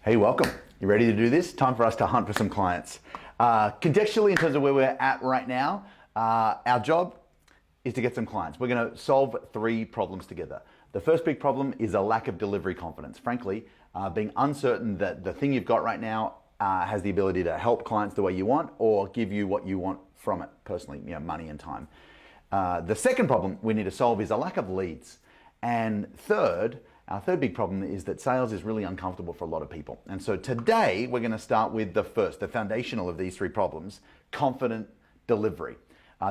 Hey, welcome. You ready to do this? Time for us to hunt for some clients. Contextually, in terms of where we're at right now, our job is to get some clients. We're going to solve 3 problems together. The first big problem is a lack of delivery confidence. Frankly, being uncertain that the thing you've got right now has the ability to help clients the way you want or give you what you want from it personally, money and time. The second problem we need to solve is a lack of leads. And our third big problem is that sales is really uncomfortable for a lot of people. And so today we're going to start with the foundational of these 3 problems, confident delivery.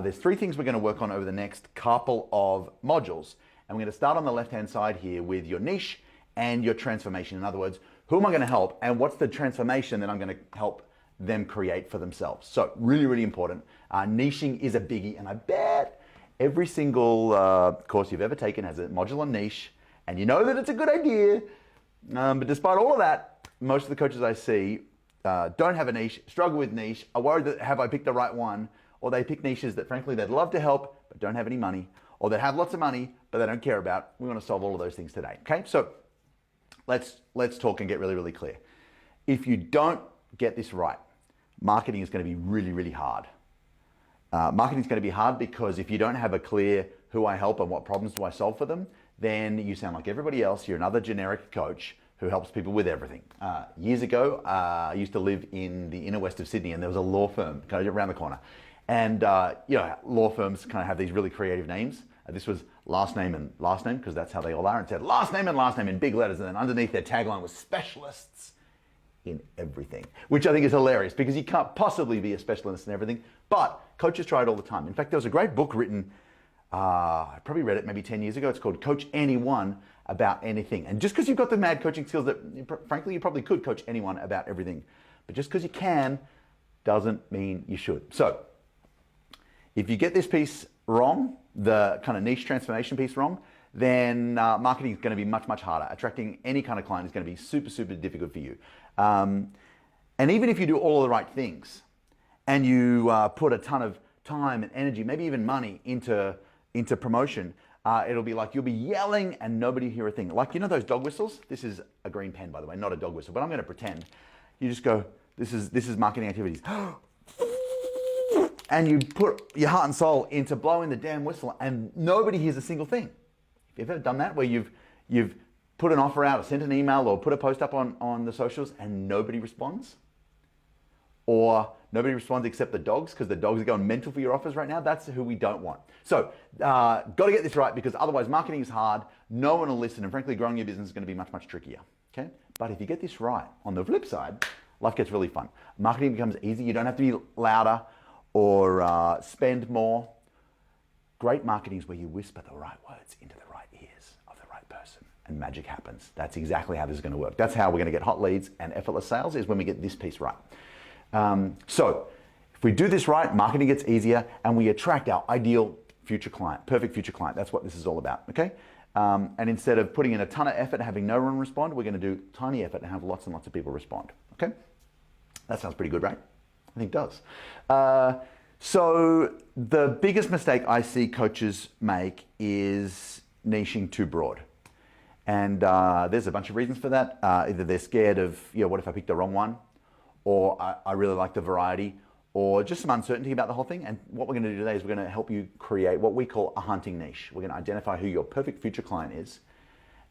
There's 3 things we're going to work on over the next couple of modules. And we're going to start on the left-hand side here with your niche and your transformation. In other words, who am I going to help and what's the transformation that I'm going to help them create for themselves? So really, really important. Niching is a biggie, and I bet every single course you've ever taken has a module on niche, and you know that it's a good idea. But despite all of that, most of the coaches I see don't have a niche, struggle with niche, are worried that have I picked the right one, or they pick niches that frankly they'd love to help but don't have any money, or they have lots of money but they don't care about. We want to solve all of those things today. Okay, so let's talk and get really, really clear. If you don't get this right, marketing is going to be really, really hard. Marketing is going to be hard because if you don't have a clear who I help and what problems do I solve for them, then you sound like everybody else. You're another generic coach who helps people with everything. Years ago, I used to live in the inner west of Sydney, and there was a law firm kind of around the corner. And law firms kind of have these really creative names. This was last name and last name, because that's how they all are. And it said last name in big letters, and then underneath their tagline was specialists in everything, which I think is hilarious because you can't possibly be a specialist in everything, but coaches try it all the time. In fact, there was a great book written, I probably read it maybe 10 years ago. It's called Coach Anyone About Anything. And just because you've got the mad coaching skills that, frankly, you probably could coach anyone about everything. But just because you can doesn't mean you should. So if you get this piece wrong, the kind of niche transformation piece wrong, then marketing is going to be much, much harder. Attracting any kind of client is going to be super, super difficult for you. And even if you do all of the right things and you put a ton of time and energy, maybe even money into promotion, it'll be like you'll be yelling and nobody hear a thing. Like, those dog whistles? This is a green pen, by the way, not a dog whistle, but I'm going to pretend. You just go, this is marketing activities. And you put your heart and soul into blowing the damn whistle and nobody hears a single thing. If you've ever done that, where you've put an offer out or sent an email or put a post up on the socials and nobody responds? Or nobody responds except the dogs because the dogs are going mental for your offers right now? That's who we don't want. So got to get this right, because otherwise marketing is hard, no one will listen, and frankly growing your business is going to be much, much trickier. Okay? But if you get this right, on the flip side, life gets really fun. Marketing becomes easy. You don't have to be louder or spend more. Great marketing is where you whisper the right words into the right ears of the right person and magic happens. That's exactly how this is going to work. That's how we're going to get hot leads and effortless sales, is when we get this piece right. So if we do this right, marketing gets easier and we attract our ideal future client, perfect future client. That's what this is all about, okay? And instead of putting in a ton of effort and having no one respond, we're going to do tiny effort and have lots and lots of people respond, okay? That sounds pretty good, right? I think it does. So the biggest mistake I see coaches make is niching too broad. And there's a bunch of reasons for that. Either they're scared of, what if I pick the wrong one? Or I really like the variety, or just some uncertainty about the whole thing. And what we're going to do today is we're going to help you create what we call a hunting niche. We're going to identify who your perfect future client is,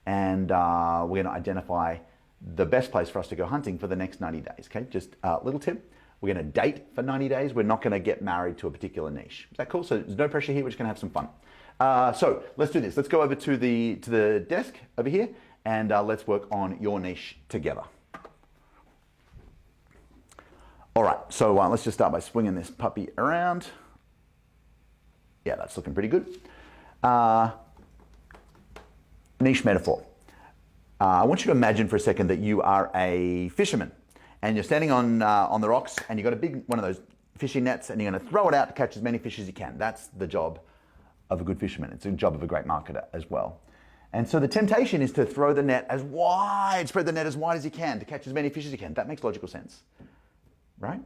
and we're going to identify the best place for us to go hunting for the next 90 days. Okay, just a little tip. We're going to date for 90 days. We're not going to get married to a particular niche. Is that cool? So there's no pressure here. We're just going to have some fun. So let's do this. Let's go over to the desk over here, and let's work on your niche together. All right, so let's just start by swinging this puppy around. Yeah, that's looking pretty good. Niche metaphor. I want you to imagine for a second that you are a fisherman and you're standing on the rocks and you've got a big one of those fishing nets and you're going to throw it out to catch as many fish as you can. That's the job of a good fisherman. It's the job of a great marketer as well. And so the temptation is to throw the net as wide, spread the net as wide as you can to catch as many fish as you can. That makes logical sense, right?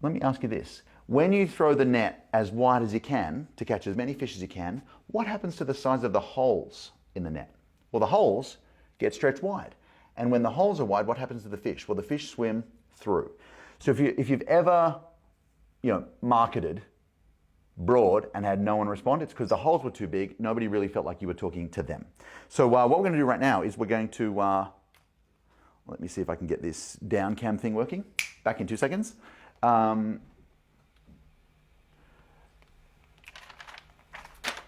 Let me ask you this. When you throw the net as wide as you can to catch as many fish as you can, what happens to the size of the holes in the net? Well, the holes get stretched wide. And when the holes are wide, what happens to the fish? Well, the fish swim through. So if you've ever, marketed broad and had no one respond, it's because the holes were too big. Nobody really felt like you were talking to them. So what we're going to do right now is we're going to, let me see if I can get this down cam thing working. Back in 2 seconds.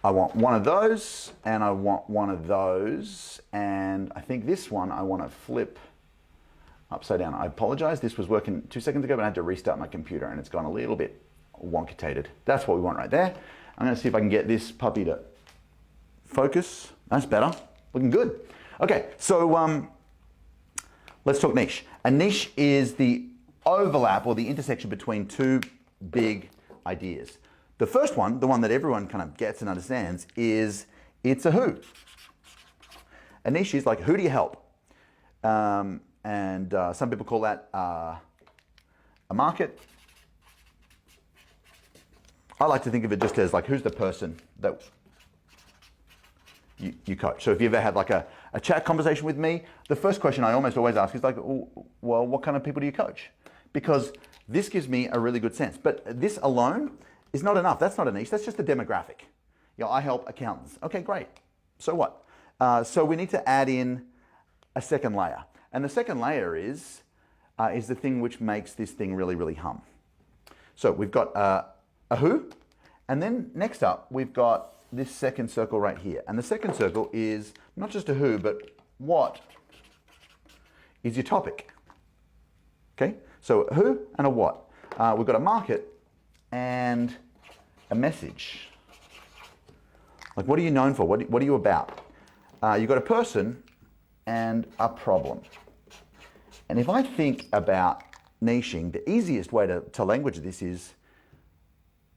I want one of those, and I want one of those, and I think this one I want to flip upside down. I apologize, this was working 2 seconds ago, but I had to restart my computer and it's gone a little bit wonkitated. That's what we want right there. I'm going to see if I can get this puppy to focus. That's better. Looking good. Okay, so let's talk niche. A niche is the overlap or the intersection between two big ideas. The first one, the one that everyone kind of gets and understands, is it's a who. A niche is like, who do you help? And some people call that a market. I like to think of it just as like, who's the person that you coach? So if you ever had like a chat conversation with me, the first question I almost always ask is like, well, what kind of people do you coach? Because this gives me a really good sense. But this alone is not enough. That's not a niche. That's just a demographic. I help accountants. Okay, great. So what? So we need to add in a second layer. And the second layer is the thing which makes this thing really, really hum. So we've got a who, and then next up, we've got this second circle right here. And the second circle is not just a who, but what is your topic? Okay, so a who and a what. We've got a market and a message. Like, what are you known for? What are you about? You've got a person and a problem. And if I think about niching, the easiest way to language this is,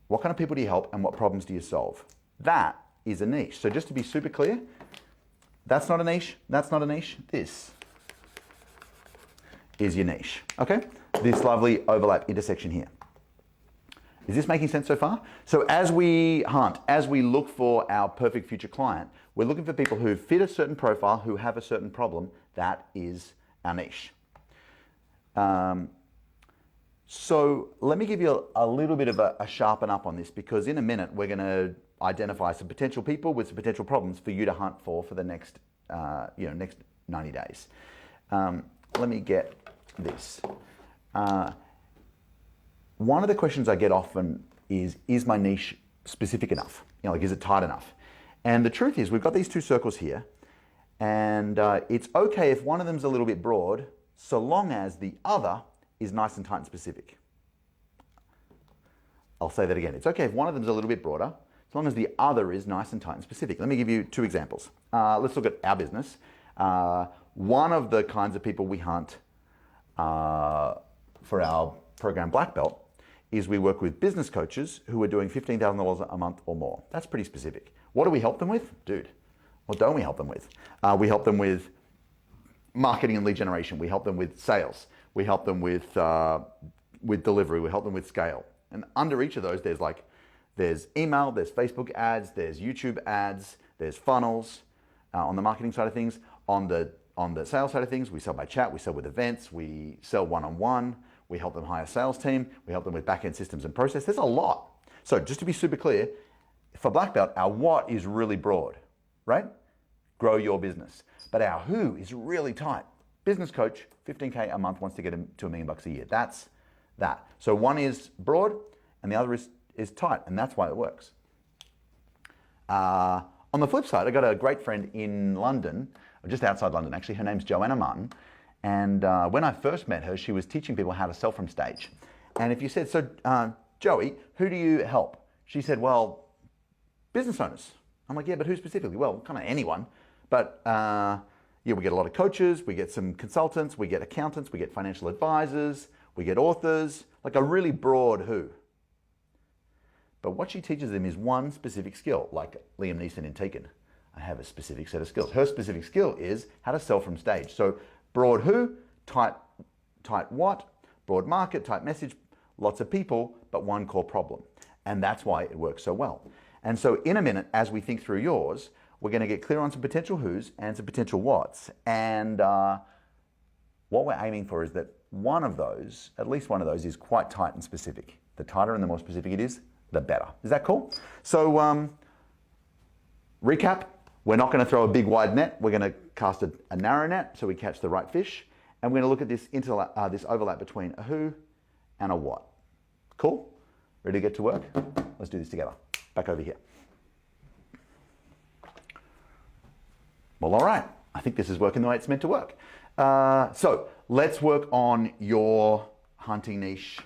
what kind of people do you help and what problems do you solve? That is a niche. So just to be super clear, that's not a niche, that's not a niche, this is your niche, okay? This lovely overlap intersection here. Is this making sense so far? So as we hunt, as we look for our perfect future client, we're looking for people who fit a certain profile, who have a certain problem. That is our niche. So let me give you a little bit of a sharpen up on this, because in a minute we're going to identify some potential people with some potential problems for you to hunt for the next, next 90 days. Let me get this. One of the questions I get often is my niche specific enough? Like, is it tight enough? And the truth is, we've got these two circles here, and it's okay if one of them's a little bit broad, so long as the other is nice and tight and specific. I'll say that again. It's okay if one of them is a little bit broader, as long as the other is nice and tight and specific. Let me give you two examples. Let's look at our business. One of the kinds of people we hunt for our program Black Belt is we work with business coaches who are doing $15,000 a month or more. That's pretty specific. What do we help them with? Dude, what don't we help them with? We help them with marketing and lead generation. We help them with sales. We help them with delivery. We help them with scale. And under each of those, there's email, there's Facebook ads, there's YouTube ads, there's funnels on the marketing side of things. On the sales side of things, we sell by chat, we sell with events, we sell one-on-one, we help them hire a sales team, we help them with back-end systems and process. There's a lot. So just to be super clear, for Black Belt, our what is really broad, right? Grow your business. But our who is really tight. Business coach, $15K a month, wants to get him to $1 million a year. That's that. So one is broad and the other is tight, and that's why it works. On the flip side, I got a great friend in London, just outside London actually. Her name's Joanna Martin. And when I first met her, she was teaching people how to sell from stage. And if you said, so Joey, who do you help? She said, well, business owners. I'm like, yeah, but who specifically? Well, kind of anyone. But we get a lot of coaches, we get some consultants, we get accountants, we get financial advisors, we get authors, like a really broad who. But what she teaches them is one specific skill, like Liam Neeson in Taken. I have a specific set of skills. Her specific skill is how to sell from stage. So broad who, tight what, broad market, tight message, lots of people, but one core problem. And that's why it works so well. And so in a minute, as we think through yours, we're going to get clear on some potential who's and some potential whats. And what we're aiming for is that one of those, at least one of those, is quite tight and specific. The tighter and the more specific it is, the better. Is that cool? So recap, we're not going to throw a big wide net. We're going to cast a narrow net so we catch the right fish. And we're going to look at this overlap between a who and a what. Cool? Ready to get to work? Let's do this together. Back over here. Well, all right. I think this is working the way it's meant to work. So let's work on your hunting niche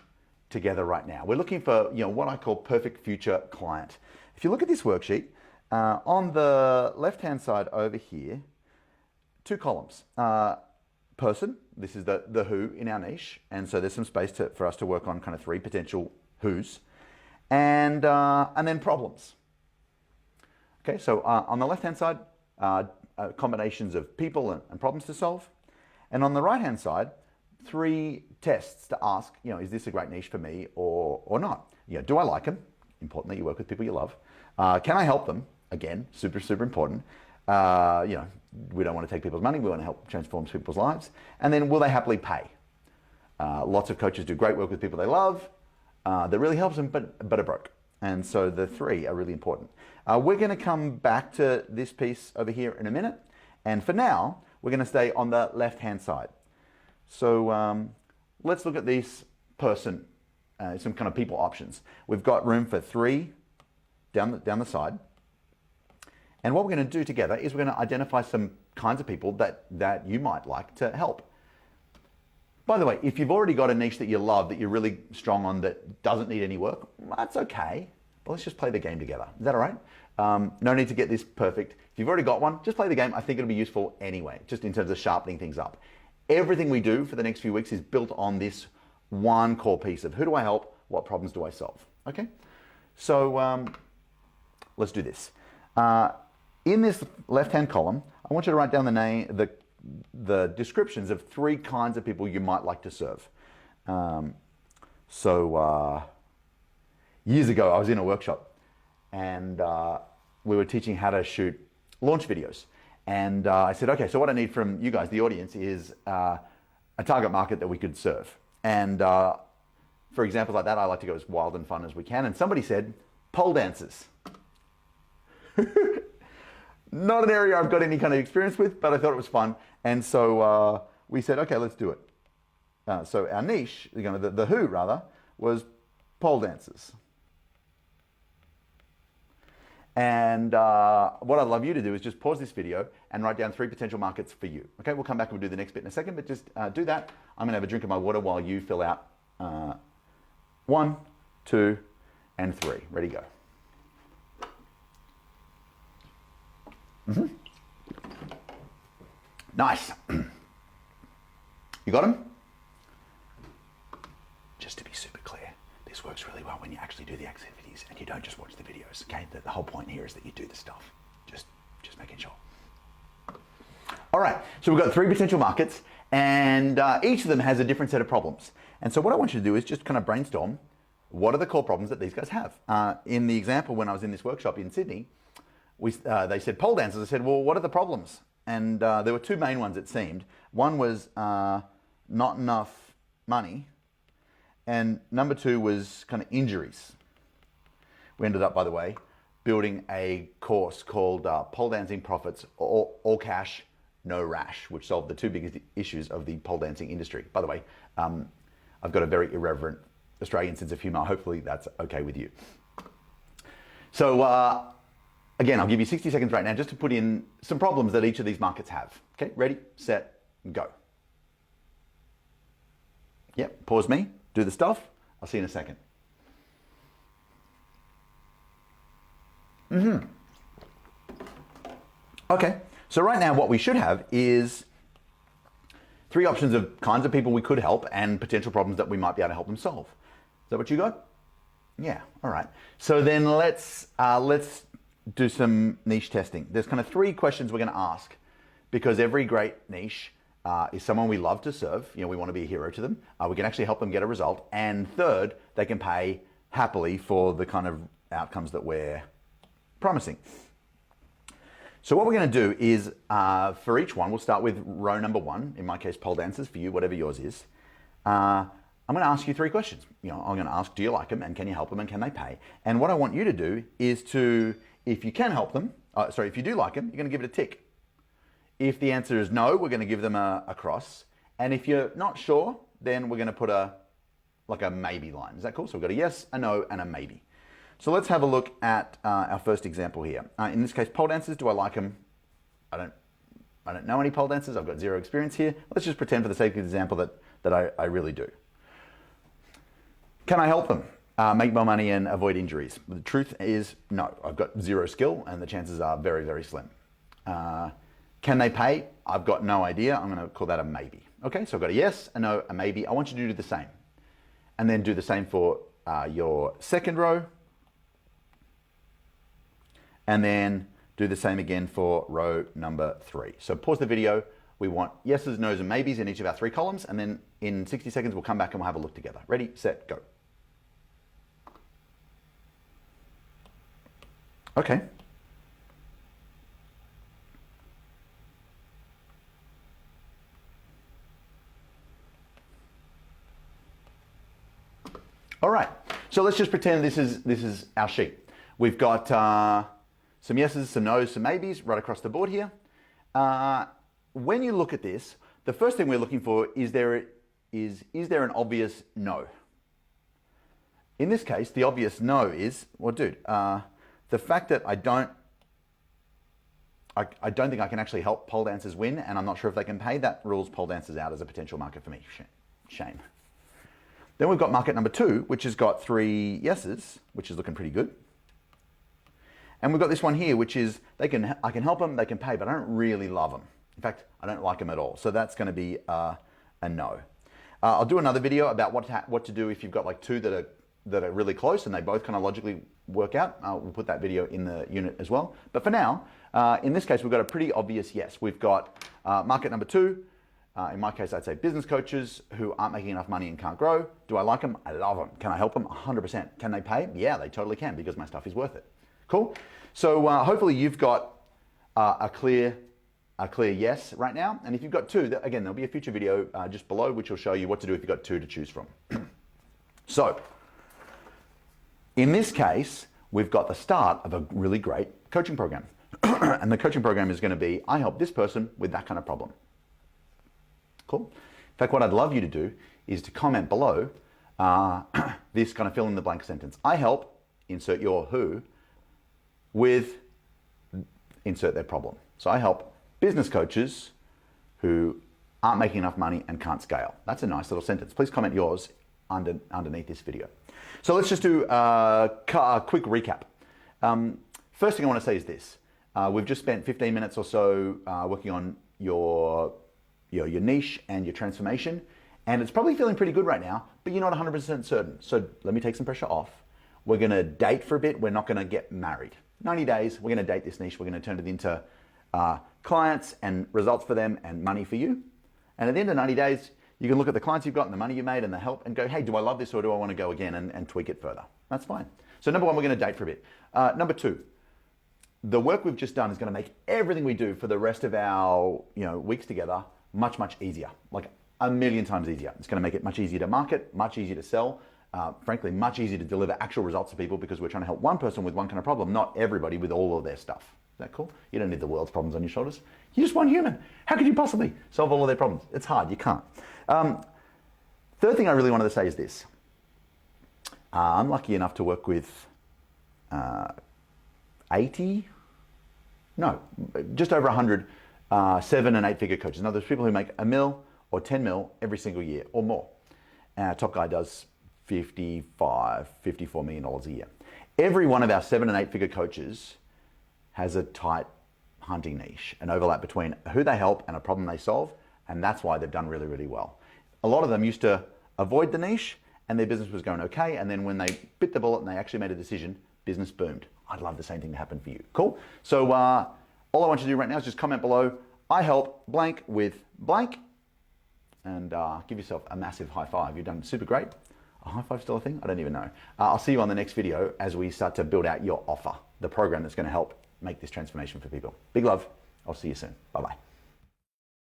together right now. We're looking for what I call perfect future client. If you look at this worksheet, on the left-hand side over here, 2 columns. Person, this is the who in our niche, and so there's some space for us to work on kind of 3 potential who's, and then problems. Okay, so on the left-hand side, combinations of people and problems to solve, and on the right-hand side, 3 tests to ask, is this a great niche for me or not? Do I like them? Important that you work with people you love. Can I help them? Again, super, super important. We don't want to take people's money. We want to help transform people's lives. And then will they happily pay? Lots of coaches do great work with people they love. That really helps them, but are broke. And so the 3 are really important. We're going to come back to this piece over here in a minute. And for now, we're going to stay on the left-hand side. So let's look at this person, some kind of people options. We've got room for 3 down the side. And what we're going to do together is we're going to identify some kinds of people that you might like to help. By the way, if you've already got a niche that you love, that you're really strong on, that doesn't need any work, that's okay. But let's just play the game together. Is that all right? No need to get this perfect. If you've already got one, just play the game. I think it'll be useful anyway, just in terms of sharpening things up. Everything we do for the next few weeks is built on this one core piece of who do I help, what problems do I solve? Okay? So let's do this. In this left-hand column, I want you to write down the descriptions of 3 kinds of people you might like to serve. Years ago, I was in a workshop, and we were teaching how to shoot launch videos. And I said, okay, so what I need from you guys, the audience, is a target market that we could serve. And for examples like that, I like to go as wild and fun as we can. And somebody said, pole dancers. Not an area I've got any kind of experience with, but I thought it was fun. And so we said, okay, let's do it. So our niche, the who rather, was pole dancers. And what I'd love you to do is just pause this video and write down 3 potential markets for you. Okay, we'll come back and we'll do the next bit in a second, but just do that. I'm gonna have a drink of my water while you fill out 1, 2, and 3. Ready, go. Nice. You got them? Just to be super clear, this works really well when you actually do the activities and you don't just watch the videos, okay? The whole point here is that you do the stuff. Just making sure. All right, so we've got 3 potential markets, and each of them has a different set of problems. And so what I want you to do is just kind of brainstorm, what are the core problems that these guys have? In the example, when I was in this workshop in Sydney, they said pole dancers. I said, well, what are the problems? And there were 2 main ones, it seemed. One was not enough money, and number 2 was kind of injuries. We ended up, by the way, building a course called Pole Dancing Profits, All Cash, No Rash, which solved the 2 biggest issues of the pole dancing industry. By the way, I've got a very irreverent Australian sense of humor. Hopefully that's okay with you. So, again, I'll give you 60 seconds right now just to put in some problems that each of these markets have. Okay, ready, set, go. Yep, pause me, do the stuff. I'll see you in a second. Okay, so right now what we should have is 3 options of kinds of people we could help and potential problems that we might be able to help them solve. Is that what you got? Yeah, all right. So then let's do some niche testing. There's kind of 3 questions we're going to ask, because every great niche is someone we love to serve. We want to be a hero to them. We can actually help them get a result. And third, they can pay happily for the kind of outcomes that we're promising. So what we're going to do is, for each one, we'll start with row number 1, in my case, pole dancers for you, whatever yours is. I'm going to ask you 3 questions. You know, I'm going to ask, do you like them, and can you help them, and can they pay? And what I want you to do is to, if you can help them, if you do like them, you're going to give it a tick. If the answer is no, we're going to give them a cross. And if you're not sure, then we're going to put a maybe line. Is that cool? So we've got a yes, a no, and a maybe. So let's have a look at our first example here. In this case, pole dancers, do I like them? I don't know any pole dancers. I've got 0 experience here. Let's just pretend for the sake of the example that I really do. Can I help them make more money and avoid injuries? The truth is no. I've got 0 skill and the chances are very, very slim. Can they pay? I've got no idea. I'm going to call that a maybe. Okay, so I've got a yes, a no, a maybe. I want you to do the same. And then do the same for your second row. And then do the same again for row number 3. So pause the video. We want yeses, nos, and maybes in each of our 3 columns. And then in 60 seconds, we'll come back and we'll have a look together. Ready, set, go. Okay. All right, so let's just pretend this is our sheet. We've got some yeses, some nos, some maybes right across the board here. When you look at this, the first thing we're looking for is there an obvious no? In this case, the obvious no is, well, dude, the fact that I don't think I can actually help pole dancers win, and I'm not sure if they can pay, that rules pole dancers out as a potential market for me. Shame. Then we've got market number 2, which has got 3 yeses, which is looking pretty good. And we've got this one here, which is I can help them, they can pay, but I don't really love them. In fact, I don't like them at all. So that's going to be a no. I'll do another video about what to do if you've got like 2 that are really close and they both kind of logically work out. We'll put that video in the unit as well. But for now, in this case, we've got a pretty obvious yes. We've got market number 2. In my case, I'd say business coaches who aren't making enough money and can't grow. Do I like them? I love them. Can I help them? 100%. Can they pay? Yeah, they totally can because my stuff is worth it. Cool. So hopefully you've got a clear yes right now. And if you've got 2, again, there'll be a future video just below which will show you what to do if you've got 2 to choose from. So in this case, we've got the start of a really great coaching program. And the coaching program is going to be, I help this person with that kind of problem. Cool. In fact, what I'd love you to do is to comment below this kind of fill in the blank sentence. I help, insert your who, with insert their problem. So I help business coaches who aren't making enough money and can't scale. That's a nice little sentence. Please comment yours underneath this video. So let's just do a quick recap. First thing I want to say is this. We've just spent 15 minutes or so working on your niche and your transformation, and it's probably feeling pretty good right now, but you're not 100% certain. So let me take some pressure off. We're going to date for a bit. We're not going to get married. 90 days, we're going to date this niche. We're going to turn it into clients and results for them and money for you. And at the end of 90 days, you can look at the clients you've got and the money you made and the help and go, hey, do I love this or do I want to go again and tweak it further? That's fine. So number 1, we're going to date for a bit. Number 2, the work we've just done is going to make everything we do for the rest of our weeks together much, much easier, like a million times easier. It's going to make it much easier to market, much easier to sell, frankly, much easier to deliver actual results to people because we're trying to help one person with one kind of problem, not everybody with all of their stuff. Is that cool? You don't need the world's problems on your shoulders. You're just one human. How could you possibly solve all of their problems? It's hard. You can't. Third thing I really wanted to say is this. I'm lucky enough to work with just over 100 7- and 8-figure coaches. Now, there's people who make $1 million or 10 mil every single year or more. Our top guy does $54 million a year. Every one of our 7- and 8-figure coaches has a tight hunting niche, an overlap between who they help and a problem they solve, and that's why they've done really, really well. A lot of them used to avoid the niche and their business was going okay, and then when they bit the bullet and they actually made a decision, business boomed. I'd love the same thing to happen for you. Cool? So all I want you to do right now is just comment below, I help blank with blank, and give yourself a massive high five. You've done super great. A high five still a thing? I don't even know. I'll see you on the next video as we start to build out your offer, the program that's going to help make this transformation for people. Big love. I'll see you soon. Bye-bye.